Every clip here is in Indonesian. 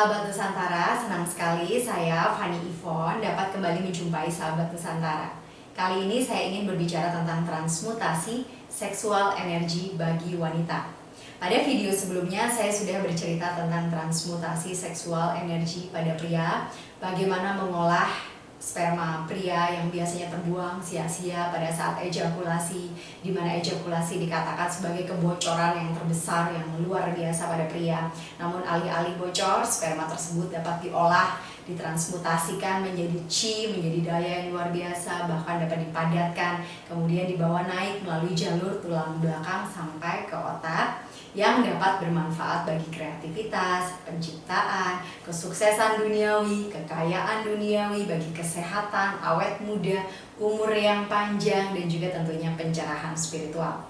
Sahabat Nusantara, senang sekali saya Fani Ivon dapat kembali menjumpai Sahabat Nusantara. Kali ini saya ingin berbicara tentang transmutasi seksual energi bagi wanita. Pada video sebelumnya saya sudah bercerita tentang transmutasi seksual energi pada pria, bagaimana mengolah sperma pria yang biasanya terbuang sia-sia pada saat ejakulasi, di mana ejakulasi dikatakan sebagai kebocoran yang terbesar yang luar biasa pada pria. Namun alih-alih bocor, sperma tersebut dapat diolah, ditransmutasikan menjadi chi, menjadi daya yang luar biasa, bahkan dapat dipadatkan, kemudian dibawa naik melalui jalur tulang belakang sampai ke otak, yang dapat bermanfaat bagi kreativitas, penciptaan, kesuksesan duniawi, kekayaan duniawi, bagi kesehatan, awet muda, umur yang panjang, dan juga tentunya pencerahan spiritual.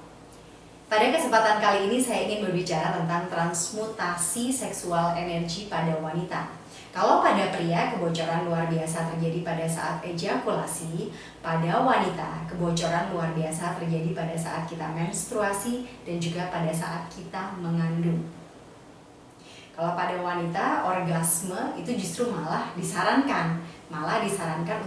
Pada kesempatan kali ini saya ingin berbicara tentang transmutasi seksual energi pada wanita. Kalau pada pria, kebocoran luar biasa terjadi pada saat ejakulasi. Pada wanita, kebocoran luar biasa terjadi pada saat kita menstruasi dan juga pada saat kita mengandung. Kalau pada wanita, orgasme itu justru malah disarankan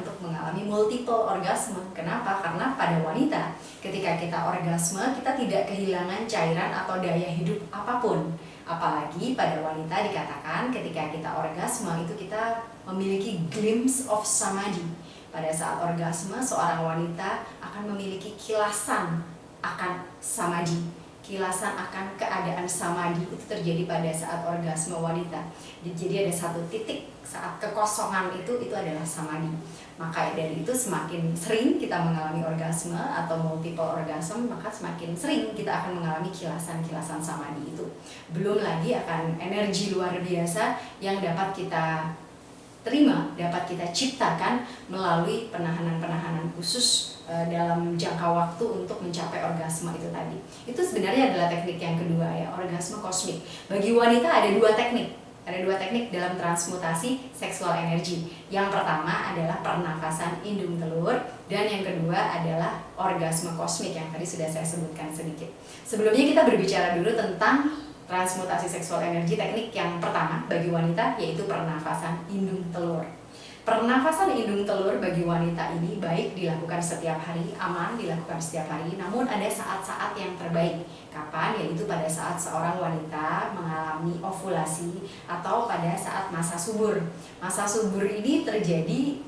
untuk mengalami multiple orgasme. Kenapa? Karena pada wanita, ketika kita orgasme, kita tidak kehilangan cairan atau daya hidup apapun. Apalagi pada wanita dikatakan ketika kita orgasme itu kita memiliki glimpse of samadhi. Pada saat orgasme, seorang wanita akan memiliki kilasan akan samadhi. Kilasan akan keadaan samadhi itu terjadi pada saat orgasme wanita. Jadi ada satu titik saat kekosongan itu adalah samadhi. Maka dari itu semakin sering kita mengalami orgasme atau multiple orgasm, maka semakin sering kita akan mengalami kilasan-kilasan samadhi itu. Belum lagi akan energi luar biasa yang dapat kita terima, dapat kita ciptakan melalui penahanan-penahanan khusus dalam jangka waktu untuk mencapai orgasme itu tadi. Itu sebenarnya adalah teknik yang kedua ya, orgasme kosmik. Bagi wanita ada dua teknik. Ada dua teknik dalam transmutasi seksual energi. Yang pertama adalah pernafasan indung telur, dan yang kedua adalah orgasme kosmik yang tadi sudah saya sebutkan sedikit. Sebelumnya kita berbicara dulu tentang transmutasi seksual energi. Teknik yang pertama bagi wanita yaitu pernafasan indung telur. Pernafasan indung telur bagi wanita ini baik dilakukan setiap hari, aman dilakukan setiap hari, namun ada saat-saat yang terbaik. Kapan? Yaitu pada saat seorang wanita mengalami ovulasi atau pada saat masa subur. Masa subur ini terjadi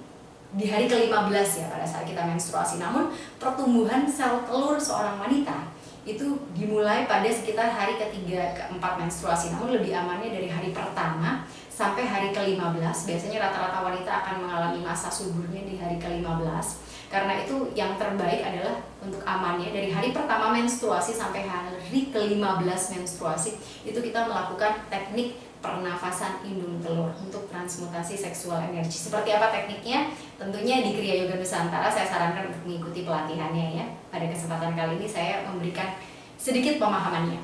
di hari ke-15 ya, pada saat kita menstruasi. Namun pertumbuhan sel telur seorang wanita itu dimulai pada sekitar hari ketiga, keempat menstruasi. Namun lebih amannya dari hari pertama sampai hari ke-15. Biasanya rata-rata wanita akan mengalami masa suburnya di hari ke-15. Karena itu yang terbaik adalah untuk amannya dari hari pertama menstruasi sampai hari ke-15 menstruasi, itu kita melakukan teknik pernafasan indung telur untuk transmutasi seksual energi. Seperti apa tekniknya? Tentunya di Kriya Yoga Nusantara saya sarankan untuk mengikuti pelatihannya ya. Pada kesempatan kali ini saya memberikan sedikit pemahamannya.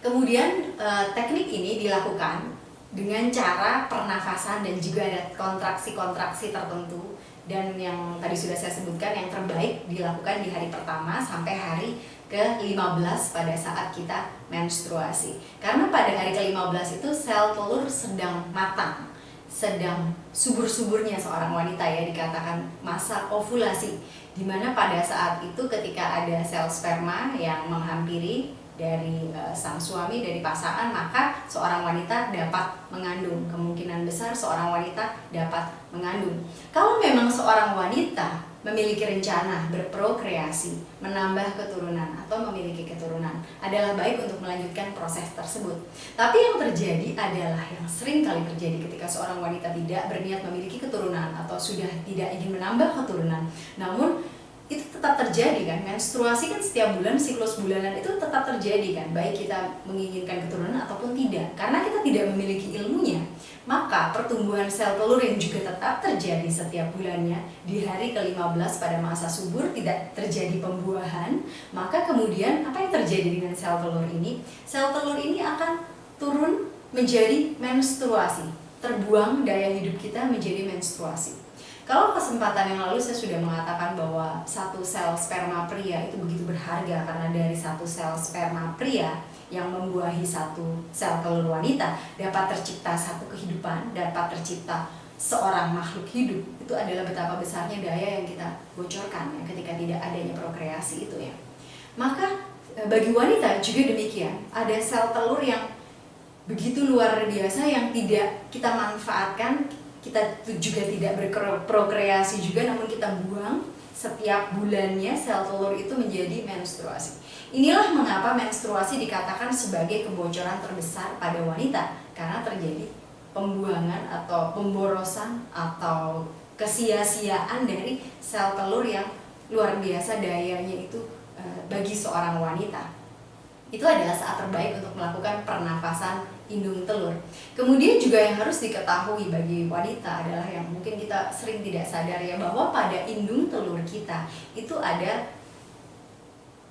Kemudian teknik ini dilakukan dengan cara pernafasan dan juga ada kontraksi-kontraksi tertentu. Dan yang tadi sudah saya sebutkan, yang terbaik dilakukan di hari pertama sampai hari ke-15 pada saat kita menstruasi. Karena pada hari ke-15 itu sel telur sedang matang, sedang subur-suburnya seorang wanita ya, dikatakan masa ovulasi. Dimana pada saat itu ketika ada sel sperma yang menghampiri dari sang suami, dari pasangan, maka seorang wanita dapat mengandung. Kemungkinan besar seorang wanita dapat mengandung. Kalau memang seorang wanita memiliki rencana berprokreasi, menambah keturunan atau memiliki keturunan, adalah baik untuk melanjutkan proses tersebut. Tapi yang terjadi adalah yang sering kali terjadi ketika seorang wanita tidak berniat memiliki keturunan atau sudah tidak ingin menambah keturunan, namun itu tetap terjadi kan, menstruasi kan setiap bulan, siklus bulanan itu tetap terjadi kan, baik kita menginginkan keturunan ataupun tidak. Karena kita tidak memiliki ilmunya, maka pertumbuhan sel telur yang juga tetap terjadi setiap bulannya, di hari ke-15 pada masa subur tidak terjadi pembuahan, maka kemudian apa yang terjadi dengan sel telur ini? Sel telur ini akan turun menjadi menstruasi, terbuang daya hidup kita menjadi menstruasi. Kalau kesempatan yang lalu saya sudah mengatakan bahwa satu sel sperma pria itu begitu berharga karena dari satu sel sperma pria yang membuahi satu sel telur wanita dapat tercipta satu kehidupan, dapat tercipta seorang makhluk hidup. Itu adalah betapa besarnya daya yang kita bocorkan ya, ketika tidak adanya prokreasi itu ya. Maka bagi wanita juga demikian, ada sel telur yang begitu luar biasa yang tidak kita manfaatkan, kita juga tidak berprokreasi juga, namun kita buang setiap bulannya sel telur itu menjadi menstruasi. Inilah mengapa menstruasi dikatakan sebagai kebocoran terbesar pada wanita, karena terjadi pembuangan atau pemborosan atau kesia-siaan dari sel telur yang luar biasa dayanya itu bagi seorang wanita. Itu adalah saat terbaik untuk melakukan pernafasan indung telur. Kemudian juga yang harus diketahui bagi wanita adalah yang mungkin kita sering tidak sadar ya, bahwa pada indung telur kita itu ada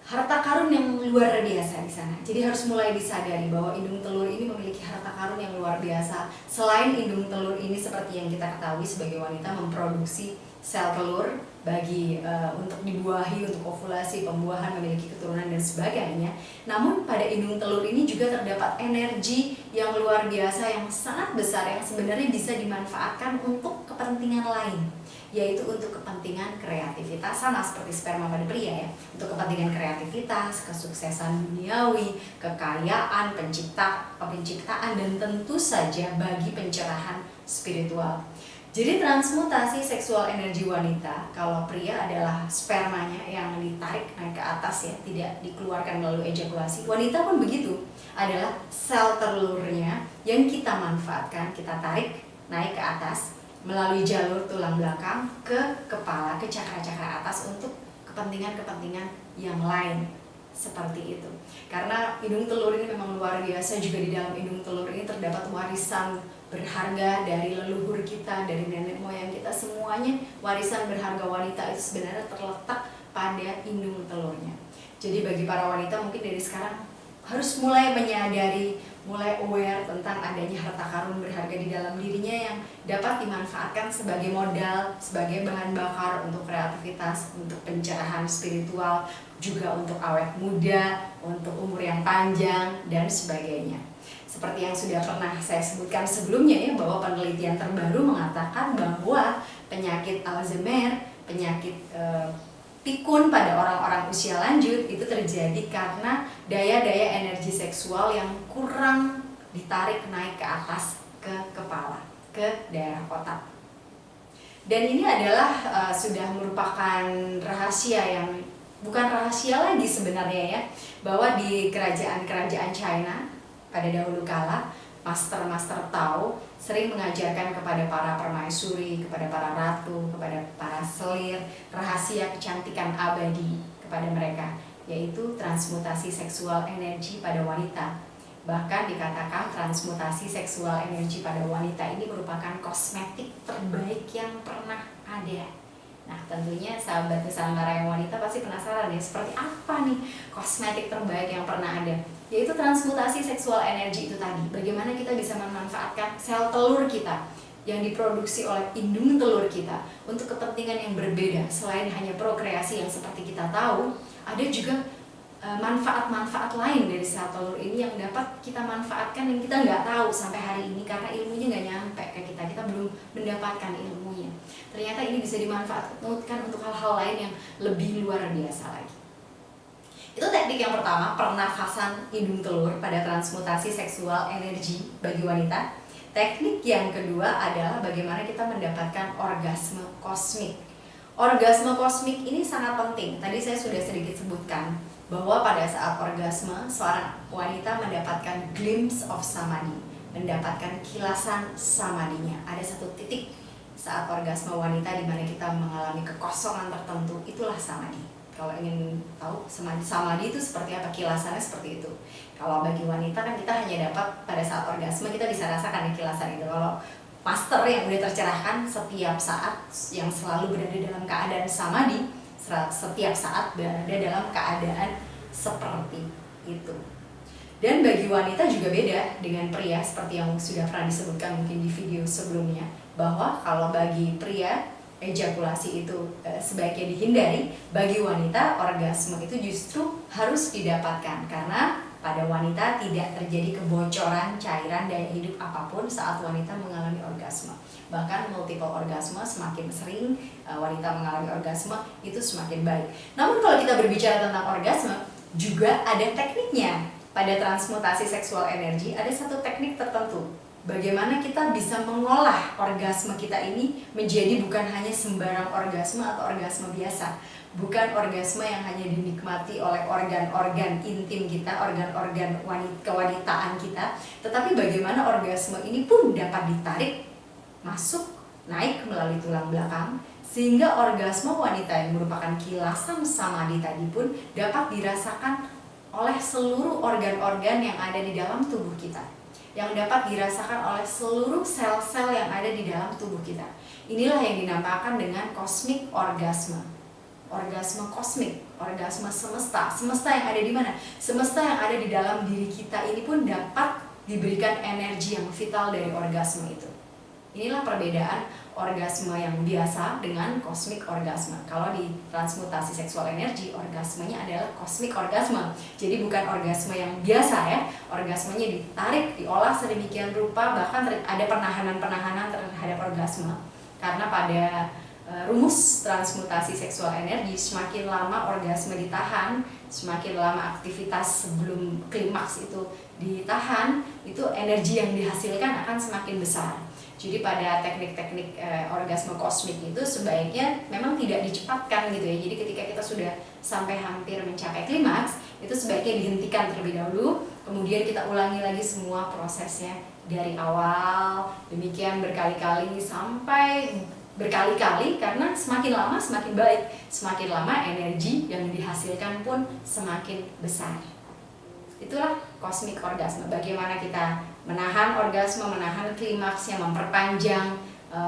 harta karun yang luar biasa di sana. Jadi harus mulai disadari bahwa indung telur ini memiliki harta karun yang luar biasa. Selain indung telur ini seperti yang kita ketahui sebagai wanita memproduksi sel telur bagi untuk dibuahi, untuk ovulasi, pembuahan, memiliki keturunan dan sebagainya. Namun pada indung telur ini juga terdapat energi yang luar biasa yang sangat besar yang sebenarnya bisa dimanfaatkan untuk kepentingan lain, yaitu untuk kepentingan kreativitas, sama seperti sperma pada pria ya, untuk kepentingan kreativitas, kesuksesan duniawi, kekayaan, penciptaan, dan tentu saja bagi pencerahan spiritual. Jadi transmutasi seksual energi wanita, kalau pria adalah spermanya yang ditarik naik ke atas ya, tidak dikeluarkan melalui ejakulasi. Wanita pun begitu, adalah sel telurnya yang kita manfaatkan, kita tarik naik ke atas melalui jalur tulang belakang ke kepala, ke cakra-cakra atas untuk kepentingan-kepentingan yang lain. Seperti itu. Karena indung telur ini memang luar biasa, juga di dalam indung telur ini terdapat warisan berharga dari leluhur kita, dari nenek moyang kita, semuanya warisan berharga wanita itu sebenarnya terletak pada indung telurnya. Jadi bagi para wanita mungkin dari sekarang harus mulai menyadari, mulai aware tentang adanya harta karun berharga di dalam dirinya yang dapat dimanfaatkan sebagai modal, sebagai bahan bakar untuk kreativitas, untuk pencerahan spiritual, juga untuk awet muda, untuk umur yang panjang, dan sebagainya. Seperti yang sudah pernah saya sebutkan sebelumnya ya, bahwa penelitian terbaru mengatakan bahwa penyakit Alzheimer, penyakit pikun pada orang-orang usia lanjut itu terjadi karena daya-daya energi seksual yang kurang ditarik naik ke atas, ke kepala, ke daerah otak. Dan ini adalah sudah merupakan rahasia yang bukan rahasia lagi sebenarnya ya, bahwa di kerajaan-kerajaan China pada dahulu kala, master-master Tao sering mengajarkan kepada para permaisuri, kepada para ratu, kepada para selir rahasia kecantikan abadi kepada mereka, yaitu transmutasi seksual energi pada wanita. Bahkan dikatakan transmutasi seksual energi pada wanita ini merupakan kosmetik terbaik yang pernah ada. Nah tentunya sahabat Nusantara yang wanita pasti penasaran ya, seperti apa nih kosmetik terbaik yang pernah ada, yaitu transmutasi seksual energi itu tadi. Bagaimana kita bisa memanfaatkan sel telur kita yang diproduksi oleh indung telur kita untuk kepentingan yang berbeda. Selain hanya prokreasi yang seperti kita tahu, ada juga manfaat-manfaat lain dari sel telur ini yang dapat kita manfaatkan yang kita nggak tahu sampai hari ini, karena ilmunya nggak nyampe ke kita belum mendapatkan ilmunya. Ternyata ini bisa dimanfaatkan untuk hal-hal lain yang lebih luar biasa lagi. Itu teknik yang pertama, pernafasan indung telur pada transmutasi seksual energi bagi wanita. Teknik yang kedua adalah bagaimana kita mendapatkan orgasme kosmik. Orgasme kosmik ini sangat penting. Tadi saya sudah sedikit sebutkan bahwa pada saat orgasme seorang wanita mendapatkan glimpse of samadhi, mendapatkan kilasan samadhinya. Ada satu titik saat orgasme wanita di mana kita mengalami kekosongan tertentu, itulah samadhi. Kalau ingin tahu samadhi itu seperti apa, kilasannya seperti itu. Kalau bagi wanita kan kita hanya dapat pada saat orgasme, kita bisa rasakan kilasan itu. Kalau master yang udah tercerahkan setiap saat, yang selalu berada dalam keadaan samadhi, setiap saat berada dalam keadaan seperti itu. Dan bagi wanita juga beda dengan pria, seperti yang sudah pernah disebutkan mungkin di video sebelumnya, bahwa kalau bagi pria ejakulasi itu sebaiknya dihindari, bagi wanita orgasme itu justru harus didapatkan karena pada wanita tidak terjadi kebocoran cairan daya hidup apapun saat wanita mengalami orgasme. Bahkan multiple orgasme semakin sering wanita mengalami orgasme itu semakin baik. Namun kalau kita berbicara tentang orgasme juga ada tekniknya. Pada transmutasi seksual energi ada satu teknik tertentu. Bagaimana kita bisa mengolah orgasme kita ini menjadi bukan hanya sembarang orgasme atau orgasme biasa. Bukan orgasme yang hanya dinikmati oleh organ-organ intim kita, organ-organ kewanitaan kita, tetapi bagaimana orgasme ini pun dapat ditarik, masuk, naik melalui tulang belakang, sehingga orgasme wanita yang merupakan kilasan samadhi tadi pun dapat dirasakan oleh seluruh organ-organ yang ada di dalam tubuh kita, yang dapat dirasakan oleh seluruh sel-sel yang ada di dalam tubuh kita. Inilah yang dinamakan dengan cosmic orgasme. Orgasme kosmik, orgasme semesta. Semesta yang ada di mana? Semesta yang ada di dalam diri kita ini pun dapat diberikan energi yang vital dari orgasme itu. Inilah perbedaan orgasme yang biasa dengan cosmic orgasme. Kalau di transmutasi seksual energi, orgasmenya adalah cosmic orgasme. Jadi bukan orgasme yang biasa ya. Orgasmenya ditarik, diolah sedemikian rupa, bahkan ada penahanan-penahanan terhadap orgasme. Karena pada rumus transmutasi seksual energi, semakin lama orgasme ditahan, semakin lama aktivitas sebelum klimaks itu ditahan, itu energi yang dihasilkan akan semakin besar. Jadi pada teknik-teknik orgasme kosmik itu sebaiknya memang tidak dicepatkan gitu ya. Jadi ketika kita sudah sampai hampir mencapai klimaks, itu sebaiknya dihentikan terlebih dahulu, kemudian kita ulangi lagi semua prosesnya dari awal, demikian berkali-kali sampai berkali-kali, karena semakin lama semakin baik, semakin lama energi yang dihasilkan pun semakin besar. Itulah cosmic orgasme, bagaimana kita menahan orgasme, menahan klimaksnya, memperpanjang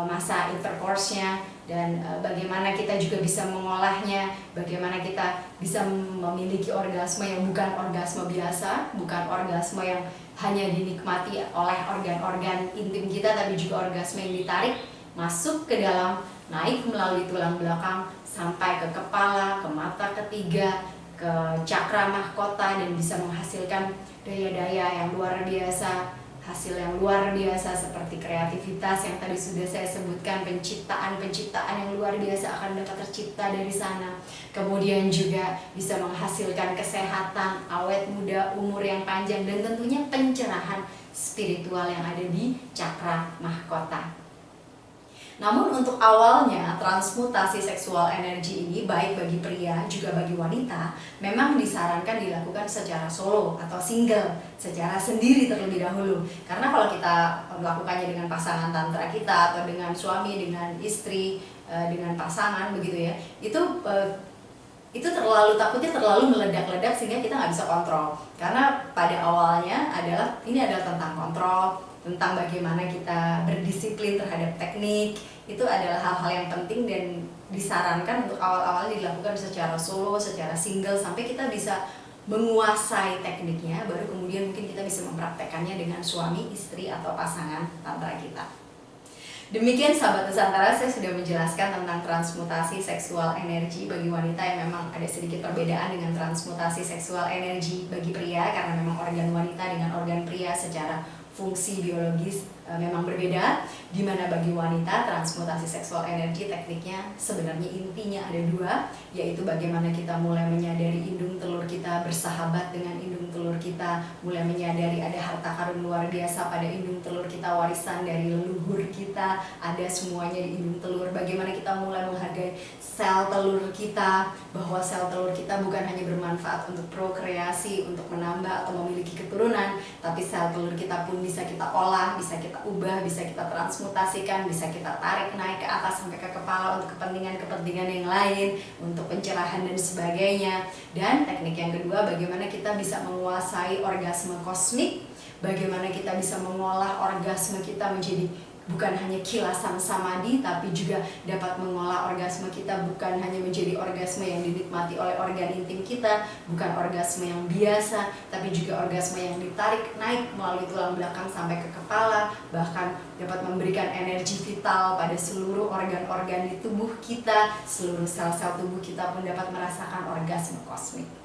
masa intercourse-nya, dan bagaimana kita juga bisa mengolahnya, bagaimana kita bisa memiliki orgasme yang bukan orgasme biasa, bukan orgasme yang hanya dinikmati oleh organ-organ intim kita, tapi juga orgasme yang ditarik masuk ke dalam, naik melalui tulang belakang sampai ke kepala, ke mata ketiga, ke cakra mahkota, dan bisa menghasilkan daya-daya yang luar biasa, hasil yang luar biasa seperti kreativitas yang tadi sudah saya sebutkan, penciptaan yang luar biasa akan dapat tercipta dari sana. Kemudian juga bisa menghasilkan kesehatan, awet muda, umur yang panjang, dan tentunya pencerahan spiritual yang ada di cakra mahkota. Namun untuk awalnya transmutasi seksual energi ini baik bagi pria juga bagi wanita memang disarankan dilakukan secara solo atau single, secara sendiri terlebih dahulu. Karena kalau kita melakukannya dengan pasangan tantra kita atau dengan suami, dengan istri, dengan pasangan begitu ya, itu takutnya terlalu meledak-ledak sehingga kita nggak bisa kontrol. Karena pada awalnya ini adalah tentang kontrol, tentang bagaimana kita berdisiplin terhadap teknik. Itu adalah hal-hal yang penting dan disarankan untuk awal-awalnya dilakukan secara solo, secara single, sampai kita bisa menguasai tekniknya, baru kemudian mungkin kita bisa mempraktekannya dengan suami, istri, atau pasangan tantra kita. Demikian sahabat Nusantara, saya sudah menjelaskan tentang transmutasi seksual energi bagi wanita yang memang ada sedikit perbedaan dengan transmutasi seksual energi bagi pria, karena memang organ wanita dengan organ pria secara fungsi biologis memang berbeda, di mana bagi wanita transmutasi seksual energi tekniknya sebenarnya intinya ada dua, yaitu bagaimana kita mulai menyadari indung telur kita bersahabat dengan indung telur kita, mulai menyadari ada harta karun luar biasa pada indung telur kita, warisan dari leluhur kita, ada semuanya di indung telur. Bagaimana kita mulai menghargai sel telur kita, bahwa sel telur kita bukan hanya bermanfaat untuk prokreasi, untuk menambah atau memiliki keturunan, tapi sel telur kita pun bisa kita olah, bisa kita ubah, bisa kita transmutasikan, bisa kita tarik naik ke atas sampai ke kepala untuk kepentingan-kepentingan yang lain, untuk pencerahan dan sebagainya. Dan teknik yang kedua, bagaimana kita bisa menguasai orgasme kosmik, bagaimana kita bisa mengolah orgasme kita menjadi bukan hanya kilasan samadhi, tapi juga dapat mengolah orgasme kita, bukan hanya menjadi orgasme yang dinikmati oleh organ intim kita, bukan orgasme yang biasa, tapi juga orgasme yang ditarik naik melalui tulang belakang sampai ke kepala, bahkan dapat memberikan energi vital pada seluruh organ-organ di tubuh kita, seluruh sel-sel tubuh kita pun dapat merasakan orgasme kosmik.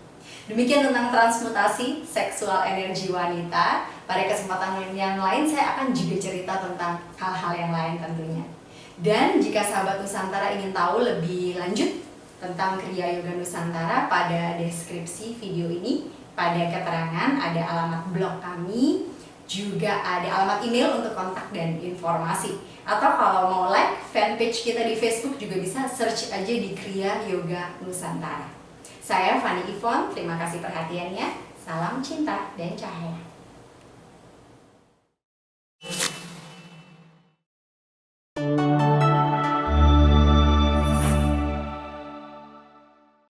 Demikian tentang transmutasi seksual energi wanita. Pada kesempatan yang lain saya akan juga cerita tentang hal-hal yang lain tentunya. Dan jika sahabat Nusantara ingin tahu lebih lanjut tentang Kriya Yoga Nusantara, pada deskripsi video ini, pada keterangan ada alamat blog kami, juga ada alamat email untuk kontak dan informasi. Atau kalau mau like fanpage kita di Facebook juga bisa search aja di Kriya Yoga Nusantara. Saya Fanny Yvonne, terima kasih perhatiannya. Salam cinta dan cahaya.